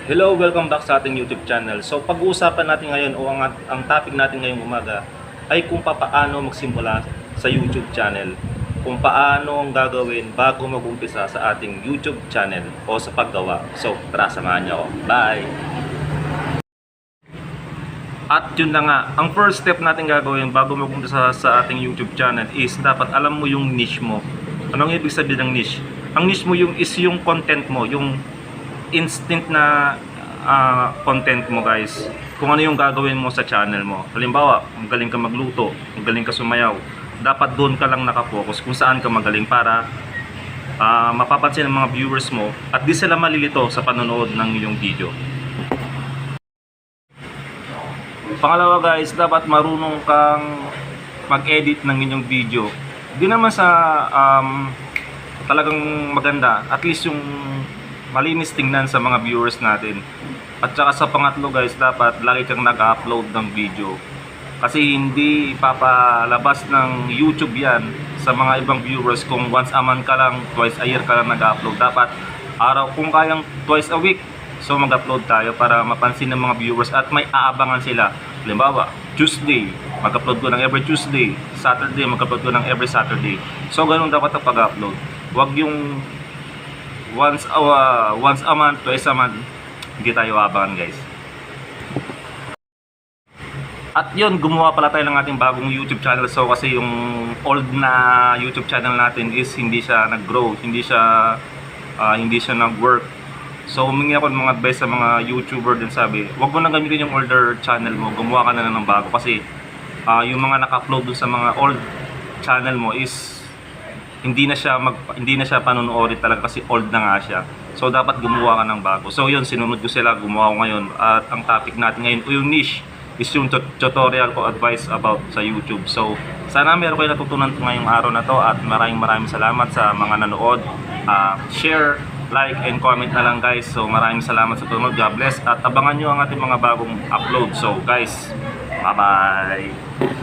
Hello, welcome back sa ating YouTube channel. So pag-uusapan natin ngayon o ang topic natin ngayong umaga ay kung paano magsimula sa YouTube channel. Kung paano ang gagawin bago mag-umpisa sa ating YouTube channel o sa paggawa. So tara, samahan niyo ako. Bye! At yun na nga, ang first step natin gagawin bago mag-umpisa sa ating YouTube channel is dapat alam mo yung niche mo. Anong ibig sabihin ng niche? Ang niche mo is yung content mo, yung instant na content mo guys, kung ano yung gagawin mo sa channel mo. Halimbawa, magaling ka magluto, magaling ka sumayaw, dapat doon ka lang nakafocus kung saan ka magaling para mapapansin ng mga viewers mo at di sila malilito sa panonood ng iyong video. Pangalawa guys, dapat marunong kang mag-edit ng inyong video. Di naman sa talagang maganda, at least yung malinis tingnan sa mga viewers natin. At saka sa pangatlo guys, dapat lagi kang nag-upload ng video. Kasi hindi ipapalabas ng YouTube yan sa mga ibang viewers kung once a month ka lang, twice a year ka lang nag-upload. Dapat araw, kung kayang twice a week, so mag-upload tayo para mapansin ng mga viewers at may aabangan sila. Halimbawa, Tuesday, mag-upload ko ng every Tuesday. Saturday, mag-upload ko ng every Saturday. So ganun dapat ang pag-upload. Huwag yung once a month, twice a month, hindi tayo abangan guys. At yun, gumawa pala tayo ng ating bagong YouTube channel. So kasi yung old na YouTube channel natin is hindi siya nag-grow, hindi siya nag-work. So humingi ako ng mga advice sa mga YouTuber din, sabi, wag mo na gamitin yung older channel mo, gumawa ka na ng bago kasi yung mga naka-upload dun sa mga old channel mo is hindi na siya panonoodin talaga kasi old na nga siya. So dapat gumawa ka ng bago. So yun, sinunod ko sila, gumawa ko ngayon. At ang topic natin ngayon o yung niche is yung tutorial ko, advice about sa YouTube. So sana meron kayo natutunan ngayong araw na to at maraming salamat sa mga nanood. Share, like, and comment na lang guys. So maraming salamat sa panonood. God bless. At abangan nyo ang ating mga bagong upload. So guys, bye bye!